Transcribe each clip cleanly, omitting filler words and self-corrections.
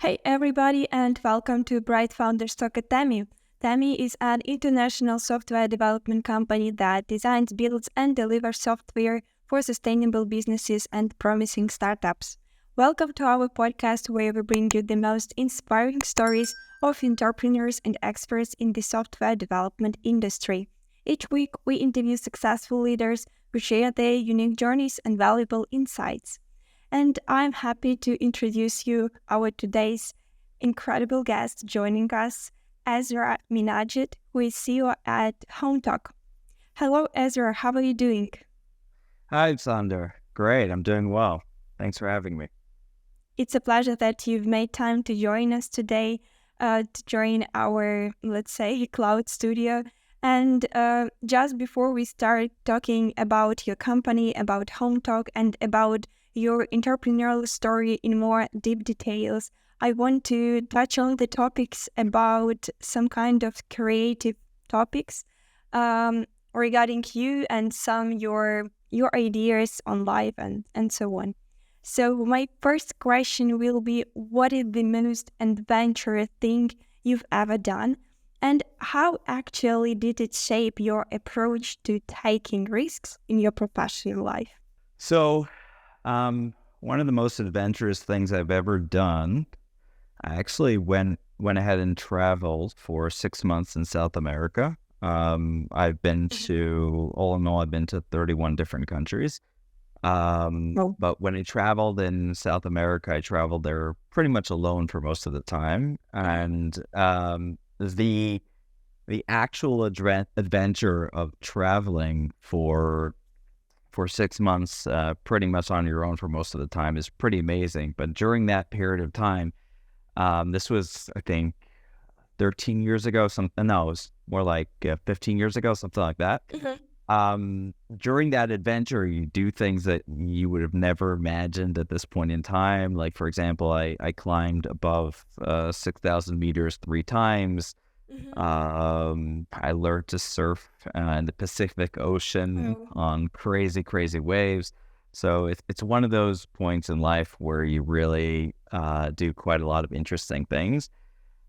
Hey everybody, and welcome to Bright Founders Talk at Temi. Temi is an international software development company that designs, builds, and delivers software for sustainable businesses and promising startups. Welcome to our podcast where we bring you the most inspiring stories of entrepreneurs and experts in the software development industry. Each week, we interview successful leaders who share their unique journeys and valuable insights. And I'm happy to introduce you our today's incredible guest joining us, Ezra Menaged, who is CEO at HomeTalk. Hello, Ezra. How are you doing? Hi, Sander. Great. I'm doing well. Thanks for having me. It's a pleasure that you've made time to join us today, to join our, let's say, cloud studio. And just before we start talking about your company, about HomeTalk, and about your entrepreneurial story in more deep details, I want to touch on the topics about some kind of creative topics regarding you and some your ideas on life and so on. So my first question will be, what is the most adventurous thing you've ever done? And how actually did it shape your approach to taking risks in your professional life? So, one of the most adventurous things I've ever done, I actually went ahead and traveled for 6 months in South America. I've been to, all in all, I've been to 31 different countries. But when I traveled in South America, I traveled there pretty much alone for most of the time. And the actual adventure of traveling for 6 months, pretty much on your own for most of the time, is pretty amazing. But during that period of time, this was, I think, 13 years ago. It was more like 15 years ago, something like that. During that adventure, you do things that you would have never imagined at this point in time. Like, for example, I climbed above 6,000 meters 3 times. I learned to surf in the Pacific Ocean on crazy, crazy waves. So it's one of those points in life where you really do quite a lot of interesting things.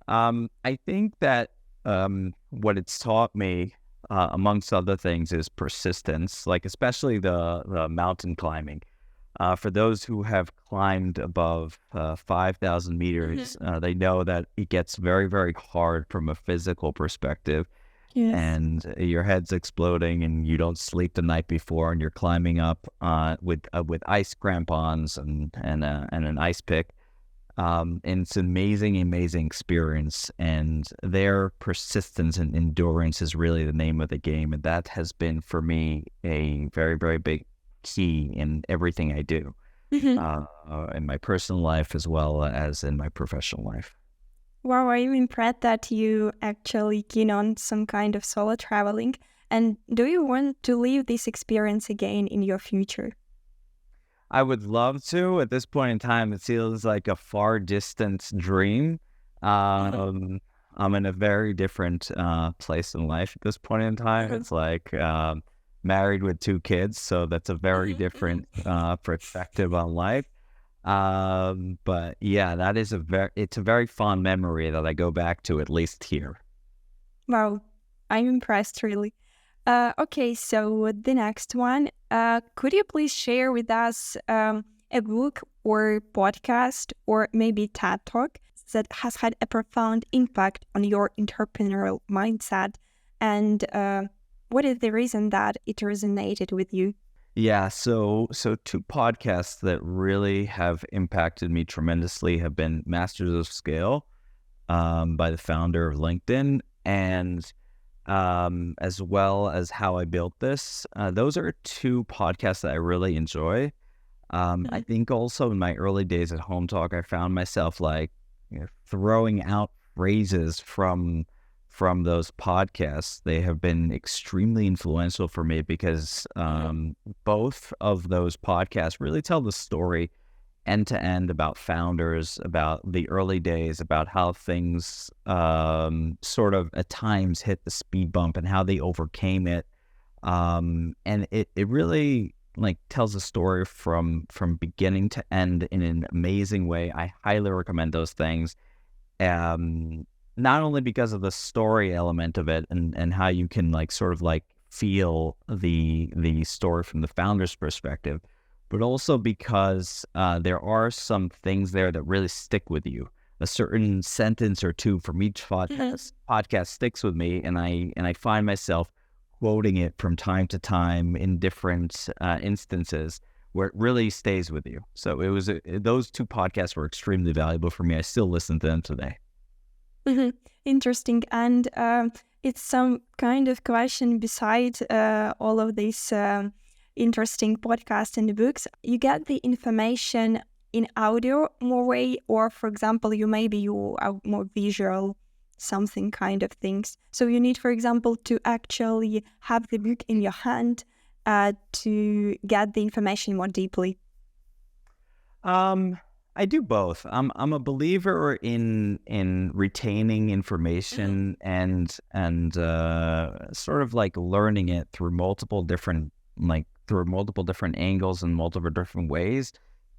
I think that what it's taught me, amongst other things, is persistence, like especially the mountain climbing. For those who have climbed above 5,000 meters, they know that it gets very, very hard from a physical perspective. Yes. And your head's exploding and you don't sleep the night before, and you're climbing up with ice crampons and an ice pick. And it's an amazing experience, and their persistence and endurance is really the name of the game. And that has been, for me, a very, very big key in everything I do, in my personal life as well as in my professional life. Wow, I'm impressed that you actually keen on some kind of solo traveling. And do you want to live this experience again in your future? I would love to. At this point in time, it feels like a far distant dream. I'm in a very different place in life at this point in time. It's like married with 2 kids, so that's a very different perspective on life. But yeah, that is it's a very fond memory that I go back to, at least here. Wow, I'm impressed, really. Okay, so the next one, could you please share with us a book or podcast or maybe TED Talk that has had a profound impact on your entrepreneurial mindset, and what is the reason that it resonated with you? Yeah, so 2 podcasts that really have impacted me tremendously have been Masters of Scale, by the founder of LinkedIn, and as well as How I Built This. Those are 2 podcasts that I really enjoy. I think also in my early days at HomeTalk, I found myself throwing out phrases from those podcasts. They have been extremely influential for me because both of those podcasts really tell the story end to end about founders, about the early days, about how things sort of at times hit the speed bump and how they overcame it. And it really like tells a story from beginning to end in an amazing way. I highly recommend those things. Not only because of the story element of it and how you can like sort of like feel the story from the founder's perspective, but also because there are some things there that really stick with you. A certain sentence or two from each podcast sticks with me, and I find myself quoting it from time to time in different instances where it really stays with you. So it was those two podcasts were extremely valuable for me. I still listen to them today. Interesting. And it's some kind of question beside all of these interesting podcasts and books. You get the information in audio more way, or for example, you are more visual, something kind of things. So you need, for example, to actually have the book in your hand to get the information more deeply. I do both. I'm a believer in retaining information and sort of like learning it through multiple different angles and multiple different ways.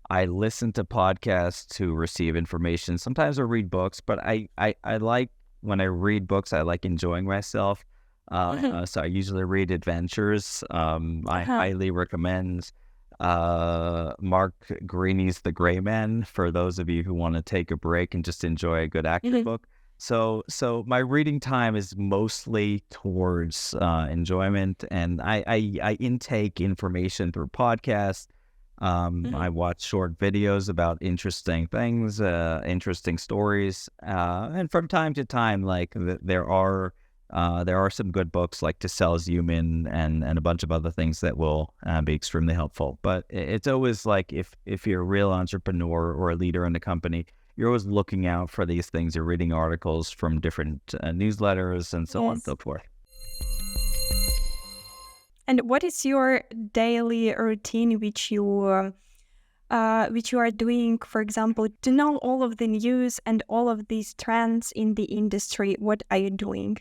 I listen to podcasts to receive information. Sometimes I read books, but I like when I read books, I like enjoying myself. So I usually read adventures. I highly recommend Mark Greeny's The Gray Man for those of you who want to take a break and just enjoy a good action book. So my reading time is mostly towards enjoyment, and I intake information through podcasts. I watch short videos about interesting things, interesting stories, and from time to time, like there are some good books like To Sell as Human and a bunch of other things that will be extremely helpful. But it's always like if you're a real entrepreneur or a leader in the company, you're always looking out for these things. You're reading articles from different newsletters and so on and so forth. And what is your daily routine which you are doing, for example, to know all of the news and all of these trends in the industry? What are you doing?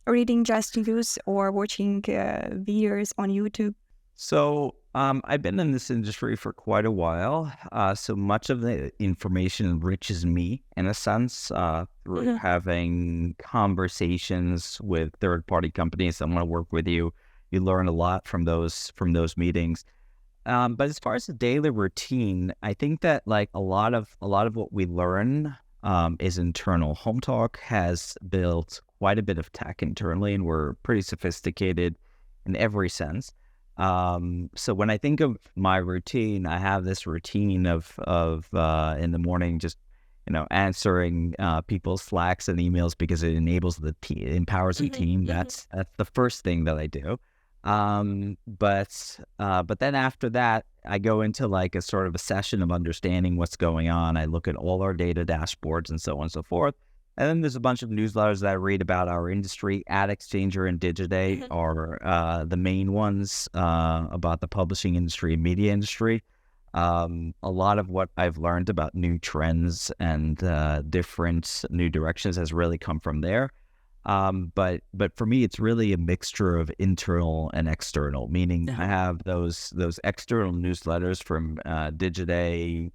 Reading just news or watching videos on YouTube? So I've been in this industry for quite a while. So much of the information enriches me in a sense through having conversations with third-party companies that want to work with you. You learn a lot from those meetings. But as far as the daily routine, I think that like a lot of what we learn is internal. HomeTalk has built quite a bit of tech internally, and we're pretty sophisticated in every sense. So when I think of my routine, I have this routine of in the morning just answering people's Slacks and emails because it enables empowers the team. That's the first thing that I do. But then after that, I go into like a sort of a session of understanding what's going on. I look at all our data dashboards and so on and so forth. And then there's a bunch of newsletters that I read about our industry. Ad Exchanger and Digiday are the main ones about the publishing industry and media industry. A lot of what I've learned about new trends and different new directions has really come from there. But for me, it's really a mixture of internal and external, meaning I have those external newsletters from Digiday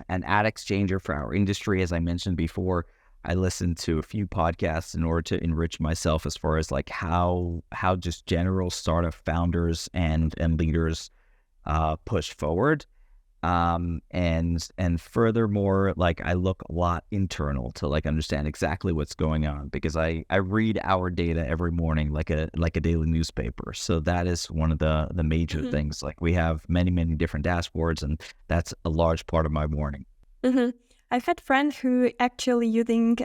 and Ad Exchanger for our industry. As I mentioned before, I listen to a few podcasts in order to enrich myself as far as like how just general startup founders and leaders push forward. And furthermore, like I look a lot internal to like understand exactly what's going on, because I read our data every morning like a daily newspaper. So that is one of the major things. Like we have many different dashboards, and that's a large part of my morning. I've had friends who actually using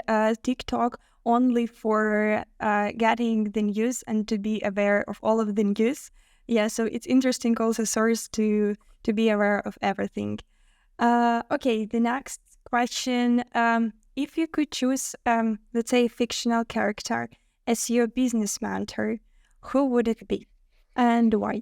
TikTok only for getting the news and to be aware of all of the news. Yeah, so it's interesting also source to be aware of everything. Okay, the next question. If you could choose, let's say, a fictional character as your business mentor, who would it be and why?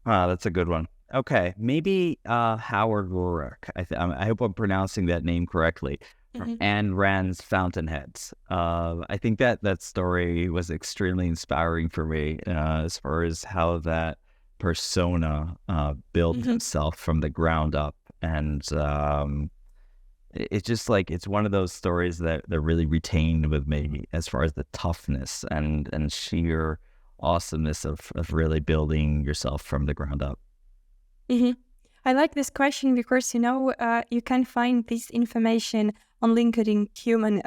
That's a good one. Okay, maybe Howard Rourke. I hope I'm pronouncing that name correctly. From Ayn Rand's Fountainheads. I think that story was extremely inspiring for me as far as how that persona built Mm-hmm. himself from the ground up. And it's just like, it's one of those stories that really retained with me as far as the toughness and sheer awesomeness of really building yourself from the ground up. Mm-hmm. I like this question because you can find this information on LinkedIn human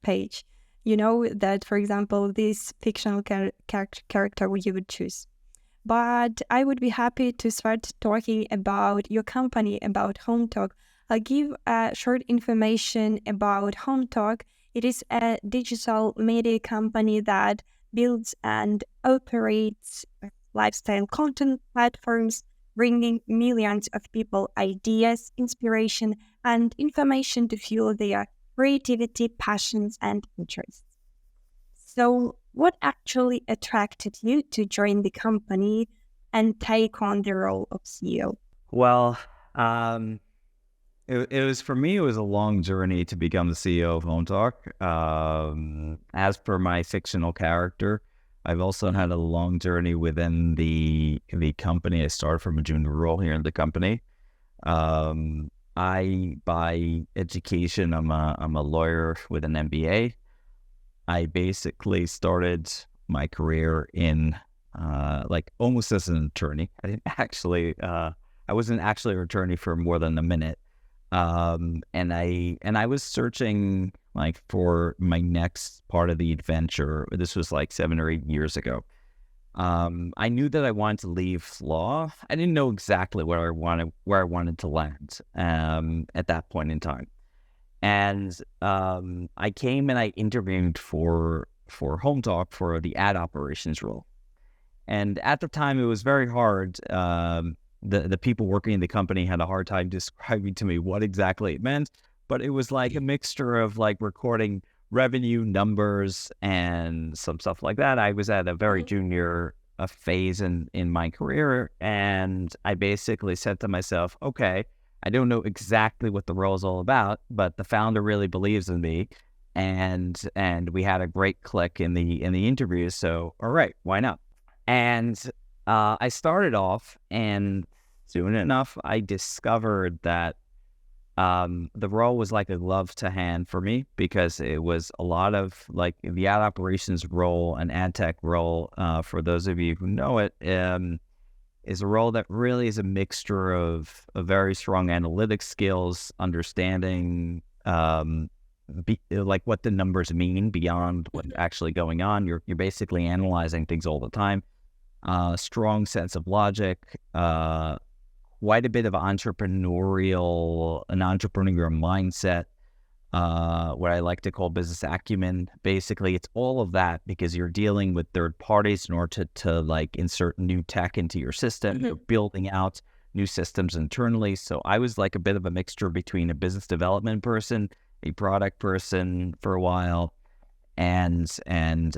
page. You know that, for example, this fictional character you would choose. But I would be happy to start talking about your company, about HomeTalk. I'll give short information about HomeTalk. It is a digital media company that builds and operates lifestyle content platforms, bringing millions of people ideas, inspiration, and information to fuel their creativity, passions, and interests. So, what actually attracted you to join the company and take on the role of CEO? Well, it was, for me, it was a long journey to become the CEO of HomeTalk. As per my fictional character, I've also had a long journey within the company. I started from a junior role here in the company. I, by education, I'm a lawyer with an MBA. I basically started my career in like almost as an attorney. I wasn't actually an attorney for more than a minute. And I was searching like for my next part of the adventure. This was like 7 or 8 years ago. I knew that I wanted to leave law. I didn't know exactly where I wanted to land at that point in time. And I came and I interviewed for HomeTalk for the ad operations role. And at the time, it was very hard. The people working in the company had a hard time describing to me what exactly it meant, but it was like a mixture of like recording revenue numbers and some stuff like that. I was at a very junior phase in my career, and I basically said to myself, okay, I don't know exactly what the role is all about, but the founder really believes in me, and we had a great click in the interview. So all right, why not? And I started off, and soon enough, I discovered that the role was like a glove to hand for me, because it was a lot of like the ad operations role and ad tech role. For those of you who know it, is a role that really is a mixture of very strong analytic skills, understanding like what the numbers mean beyond what's actually going on. You're basically analyzing things all the time. Strong sense of logic, quite a bit of an entrepreneurial mindset, what I like to call business acumen. Basically, it's all of that, because you're dealing with third parties in order to like insert new tech into your system. You're building out new systems internally. So I was like a bit of a mixture between a business development person, a product person for a while, and an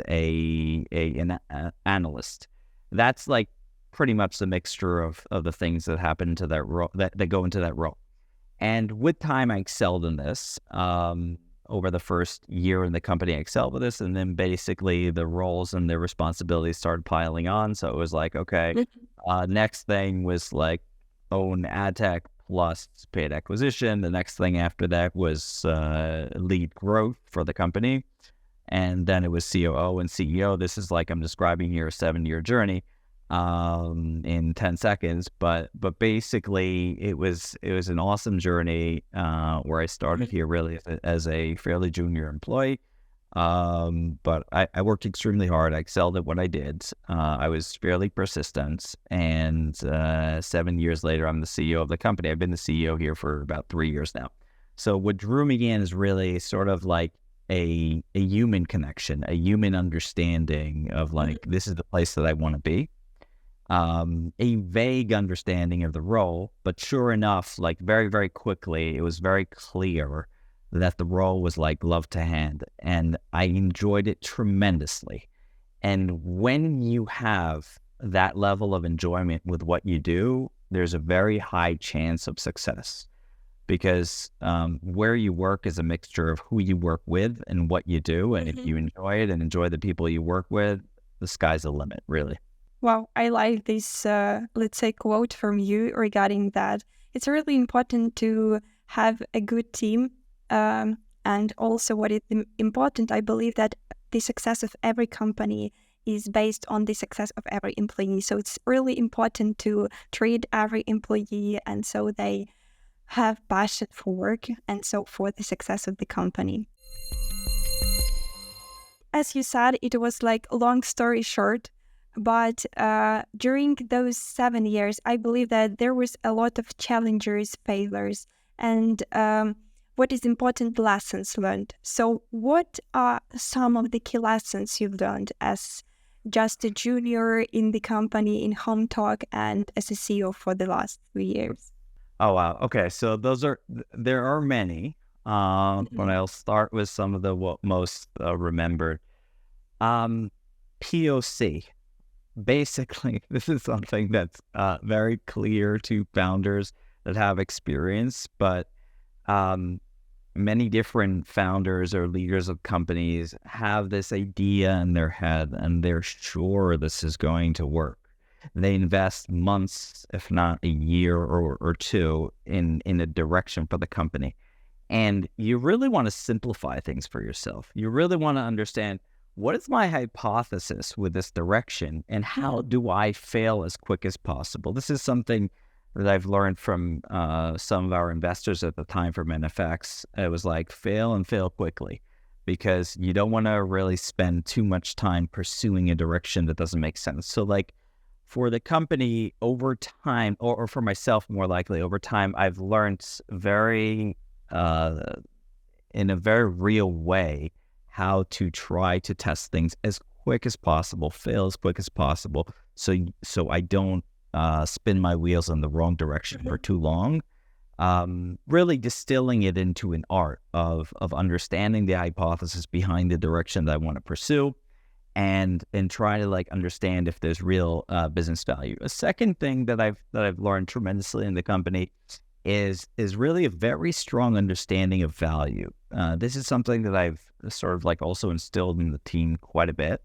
analyst. That's like pretty much the mixture of the things that happen to that role, that go into that role. And with time, I excelled in this. Over the first year in the company, I excelled with this. And then basically the roles and the responsibilities started piling on. So it was like, okay, next thing was like own ad tech plus paid acquisition. The next thing after that was lead growth for the company. And then it was COO and CEO. This is like I'm describing here a 7-year journey in 10 seconds. But basically, it was an awesome journey where I started here really as a fairly junior employee. But I worked extremely hard. I excelled at what I did. I was fairly persistent. And 7 years later, I'm the CEO of the company. I've been the CEO here for about 3 years now. So what drew me in is really sort of like a human connection, a human understanding of like, this is the place that I want to be. A vague understanding of the role, but sure enough, like very, very quickly, it was very clear that the role was like glove to hand, and I enjoyed it tremendously. And when you have that level of enjoyment with what you do, there's a very high chance of success, because where you work is a mixture of who you work with and what you do. And if you enjoy it and enjoy the people you work with, the sky's the limit, really. Wow, I like this, let's say, quote from you regarding that. It's really important to have a good team. And also, what is important, I believe that the success of every company is based on the success of every employee. So it's really important to treat every employee and so they have passion for work and so for the success of the company. As you said, it was like a long story short, but during those 7 years, I believe that there was a lot of challenges, failures, and what is important, lessons learned. So what are some of the key lessons you've learned as just a junior in the company in HomeTalk and as a CEO for the last 3 years? Oh, wow. Okay. So there are many, but I'll start with some of the most remembered. POC. Basically, this is something that's very clear to founders that have experience, but many different founders or leaders of companies have this idea in their head and they're sure this is going to work. They invest months, if not a year or two, in a direction for the company. And you really want to simplify things for yourself. You really want to understand, what is my hypothesis with this direction and how do I fail as quick as possible? This is something that I've learned from some of our investors at the time from NFX. It was like, fail and fail quickly, because you don't want to really spend too much time pursuing a direction that doesn't make sense. So like for the company over time, or for myself more likely over time, I've learned very in a very real way how to try to test things as quick as possible, fail as quick as possible, so I don't spin my wheels in the wrong direction for too long. Really distilling it into an art of understanding the hypothesis behind the direction that I want to pursue, and try to like understand if there's real business value. A second thing that I've learned tremendously in the company is really a very strong understanding of value. This is something that I've sort of like also instilled in the team quite a bit,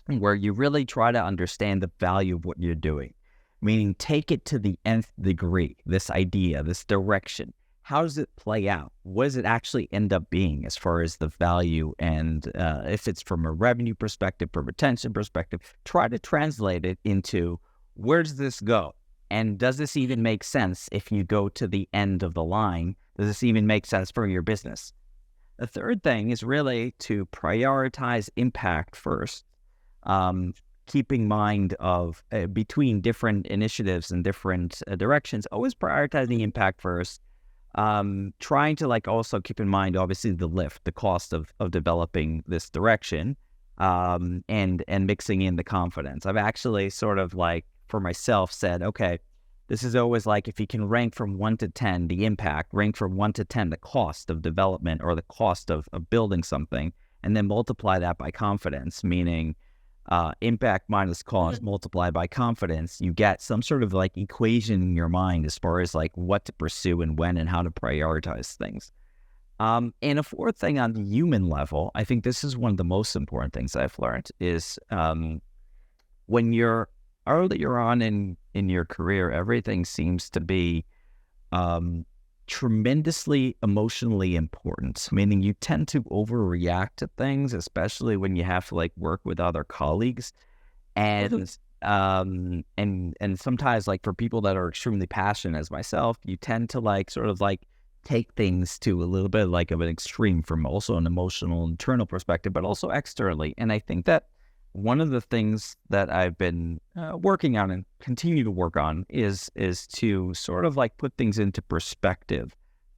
where you really try to understand the value of what you're doing, meaning take it to the nth degree, this idea, this direction. How does it play out? What does it actually end up being as far as the value? And if it's from a revenue perspective, from a retention perspective, try to translate it into, where does this go? And does this even make sense if you go to the end of the line? Does this even make sense for your business? The third thing is really to prioritize impact first. Keeping mind of between different initiatives and different directions, always prioritizing impact first. Trying to like also keep in mind, obviously, the lift, the cost of developing this direction, and mixing in the confidence. I've actually sort of like, for myself, said, okay, this is always like, if you can rank from 1 to 10 the impact, rank from 1 to 10 the cost of development or the cost of building something, and then multiply that by confidence, meaning impact minus cost multiplied by confidence, you get some sort of like equation in your mind as far as like what to pursue and when and how to prioritize things. And a fourth thing on the human level, I think this is one of the most important things I've learned, is when you're earlier on in your career, everything seems to be tremendously emotionally important, meaning you tend to overreact to things, especially when you have to like work with other colleagues. And sometimes, like for people that are extremely passionate as myself, you tend to like sort of like take things to a little bit like of an extreme from also an emotional internal perspective, but also externally. And I think that one of the things that I've been working on and continue to work on is to sort of like put things into perspective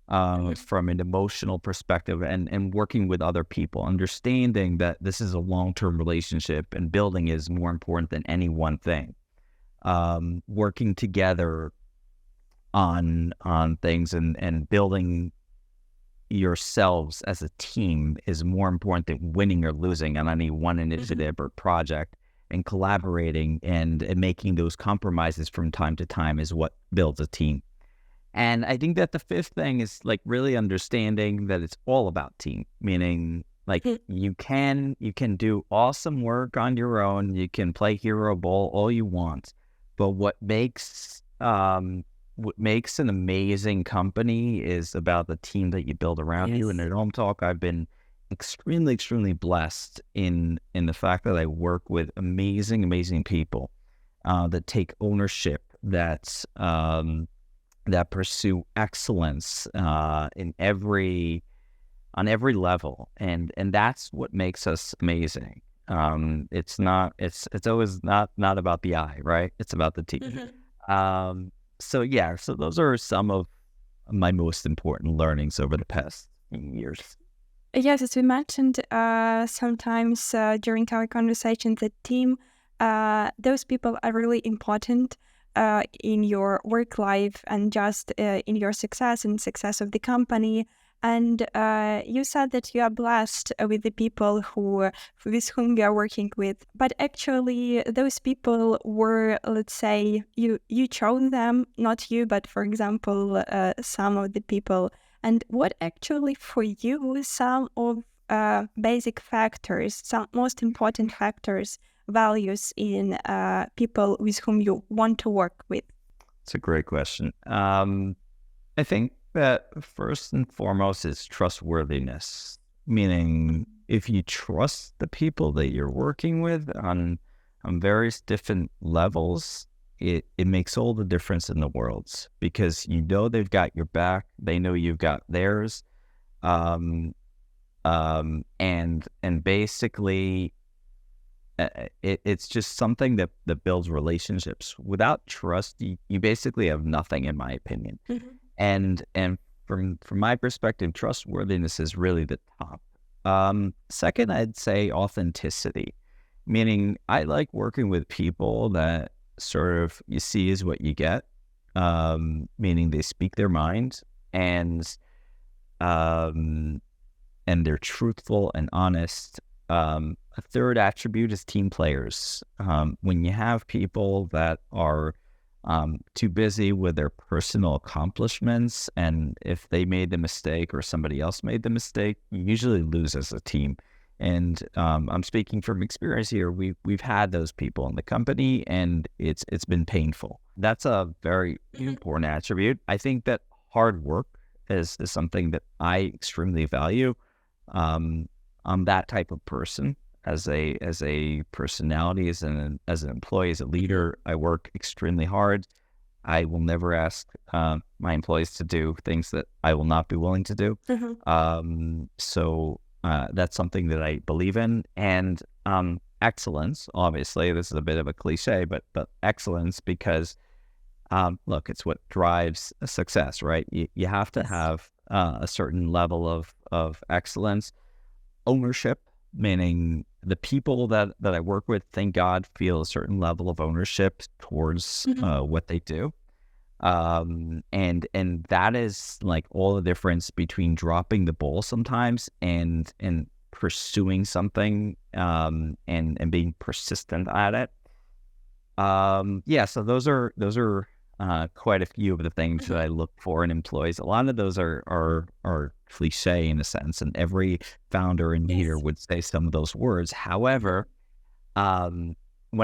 from an emotional perspective, and working with other people, understanding that this is a long-term relationship and building is more important than any one thing. Working together on things and building yourselves as a team is more important than winning or losing on any one initiative or project, and collaborating and making those compromises from time to time is what builds a team. And I think that the fifth thing is like really understanding that it's all about team, meaning Like you can do awesome work on your own. You can play hero ball all you want, but what makes an amazing company is about the team that you build around you. And at HomeTalk, I've been extremely blessed in the fact that I work with amazing people that take ownership, that pursue excellence on every level, and that's what makes us amazing. It's always not about the I, right? It's about the team. So those are some of my most important learnings over the past years. Yes, as we mentioned, sometimes during our conversation, the team, those people are really important in your work life and just in your success and success of the company. And you said that you are blessed with the people with whom you are working with. But actually, those people were, let's say, you chose them, not you, but for example, some of the people. And what actually for you some of basic factors, some most important factors, values in people with whom you want to work with? It's a great question. I think that first and foremost is trustworthiness, meaning if you trust the people that you're working with on various different levels, it makes all the difference in the world, because you know they've got your back, they know you've got theirs, and basically it's just something that builds relationships. Without trust, you basically have nothing, in my opinion. And from my perspective, trustworthiness is really the top. Second, I'd say authenticity, meaning I like working with people that sort of you see is what you get, meaning they speak their mind, and they're truthful and honest. A third attribute is team players. When you have people that are too busy with their personal accomplishments, and if they made the mistake or somebody else made the mistake, you usually lose as a team. And I'm speaking from experience here. We've had those people in the company, and it's been painful. That's a very important attribute. I think that hard work is something that I extremely value. I'm that type of person. As a personality, as an employee, as a leader, I work extremely hard. I will never ask my employees to do things that I will not be willing to do. So that's something that I believe in. And excellence, obviously, this is a bit of a cliche, but excellence, because look, it's what drives success, right? You have to have a certain level of excellence. Ownership, meaning the people that I work with, thank God, feel a certain level of ownership towards what they do. And that is like all the difference between dropping the ball sometimes and pursuing something, and being persistent at it. So those are quite a few of the things that I look for in employees. A lot of those are cliche in a sense, and every founder and leader would say some of those words. However, when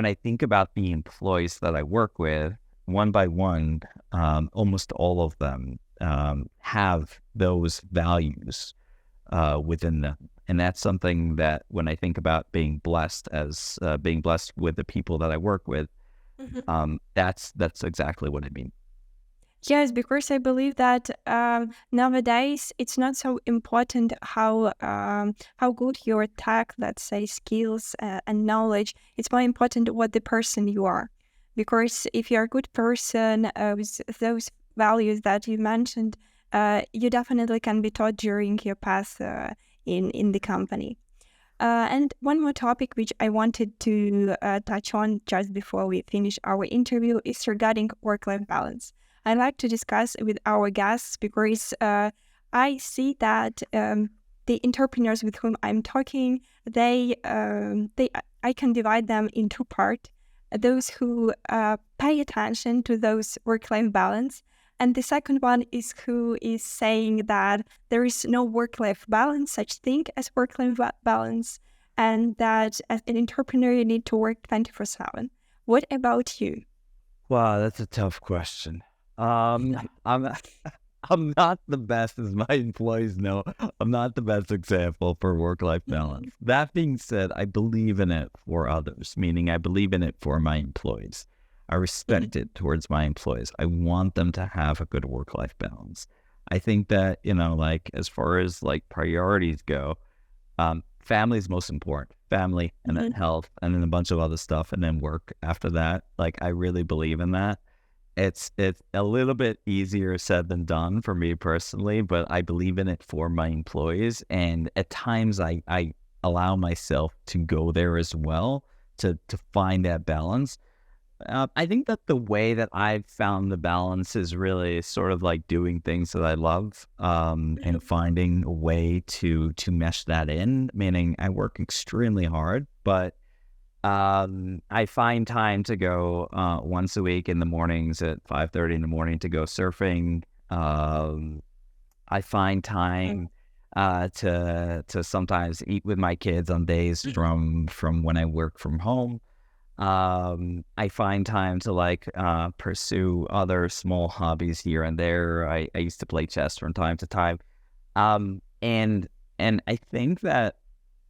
I think about the employees that I work with, one by one, almost all of them have those values within them. And that's something that when I think about being blessed with the people that I work with, that's exactly what I mean. Yes, because I believe that nowadays it's not so important how good your tech, let's say, skills and knowledge. It's more important what the person you are. Because if you're a good person with those values that you mentioned, you definitely can be taught during your path in the company. And one more topic which I wanted to touch on just before we finish our interview is regarding work-life balance. I like to discuss with our guests because I see that the entrepreneurs with whom I'm talking, I can divide them in two parts. Those who pay attention to those work-life balance, And the second one is who is saying that there is no work-life balance, such thing as work-life balance, and that as an entrepreneur, you need to work 24/7. What about you? Wow, that's a tough question. I'm I'm not the best, as my employees know. I'm not the best example for work-life balance. That being said, I believe in it for others, meaning I believe in it for my employees. I respect it towards my employees. I want them to have a good work-life balance. I think that, like as far as like priorities go, family is most important. Family and then health and then a bunch of other stuff and then work after that. Like I really believe in that. It's a little bit easier said than done for me personally, but I believe in it for my employees. And at times I allow myself to go there as well to find that balance. I think that the way that I've found the balance is really sort of like doing things that I love, and finding a way to mesh that in, meaning I work extremely hard, but I find time to go once a week in the mornings at 5:30 in the morning to go surfing. I find time to sometimes eat with my kids on days from when I work from home. I find time to like pursue other small hobbies here and there. I used to play chess from time to time. And I think that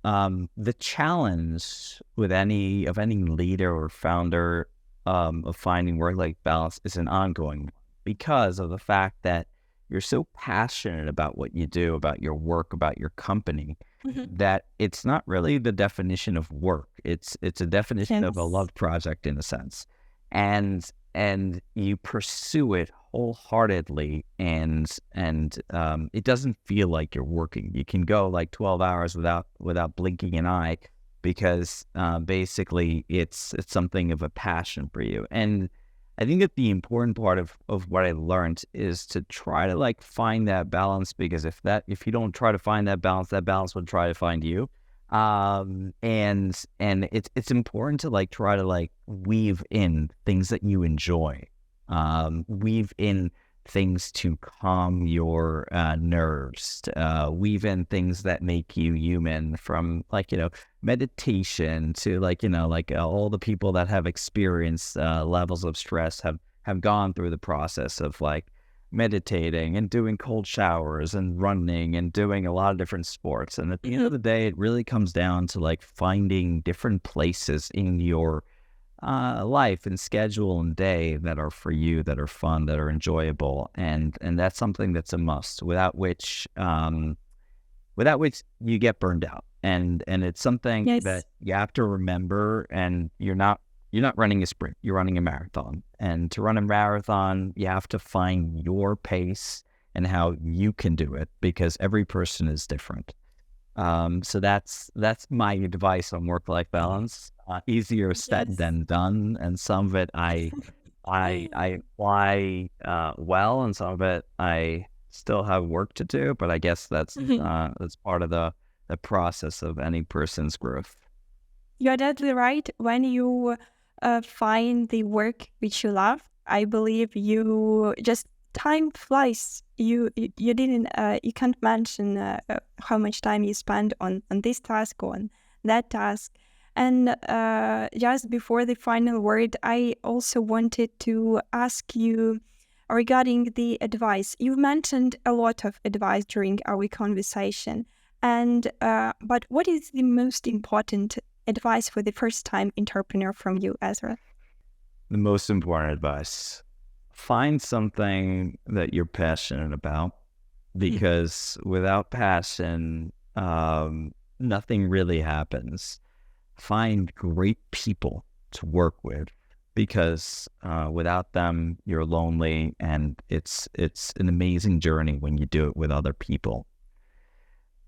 the challenge with any leader or founder of finding work-life balance is an ongoing one because of the fact that you're so passionate about what you do, about your work, about your company, that it's not really the definition of work. It's a definition of a love project in a sense, and you pursue it wholeheartedly, and it doesn't feel like you're working. You can go like 12 hours without blinking an eye because basically it's something of a passion for you. And I think that the important part of what I learned is to try to like find that balance, because if you don't try to find that balance will try to find you. And it's important to like try to like weave in things that you enjoy, weave in things to calm your nerves, weave in things that make you human, from like, meditation to like, all the people that have experienced levels of stress have gone through the process of like meditating and doing cold showers and running and doing a lot of different sports. And at the end of the day, it really comes down to like finding different places in your life and schedule and day that are for you, that are fun, that are enjoyable, and that's something that's a must. Without which you get burned out, and it's something that you have to remember. And you're not running a sprint, you're running a marathon. And to run a marathon, you have to find your pace and how you can do it, because every person is different. So that's my advice on work-life balance. Easier said than done, and some of it I apply well, and some of it I still have work to do. But I guess that's part of the process of any person's growth. You're deadly right. When you find the work which you love, I believe you just time flies. You didn't you can't mention how much time you spend on this task or on that task. And just before the final word, I also wanted to ask you regarding the advice. You mentioned a lot of advice during our conversation, and but what is the most important advice for the first-time entrepreneur from you, Ezra? The most important advice: find something that you're passionate about, because without passion, nothing really happens. Find great people to work with, because without them, you're lonely, and it's an amazing journey when you do it with other people.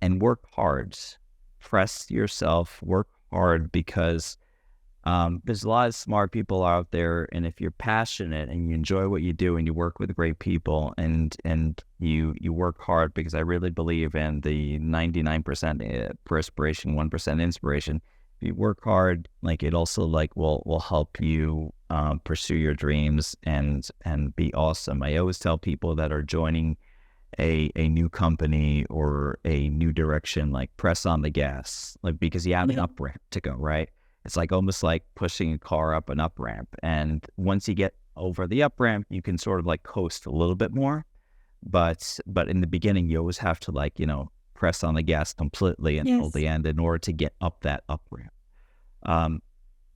And work hard. Press yourself, work hard, because there's a lot of smart people out there, and if you're passionate and you enjoy what you do and you work with great people and you work hard, because I really believe in the 99% perspiration, 1% inspiration. you work hard, like it also like will help you pursue your dreams and be awesome. I always tell people that are joining a new company or a new direction, like press on the gas, like because you have an up ramp to go, right? It's like almost like pushing a car up an up ramp. And once you get over the up ramp, you can sort of like coast a little bit more. But in the beginning, you always have to like, press on the gas completely until Yes. the end in order to get up that up ramp.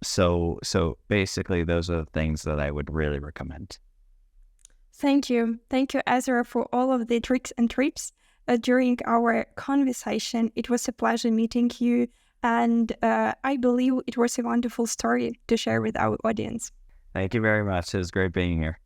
So basically those are the things that I would really recommend. Thank you. Thank you, Ezra, for all of the tricks and tips during our conversation. It was a pleasure meeting you. And I believe it was a wonderful story to share with our audience. Thank you very much. It was great being here.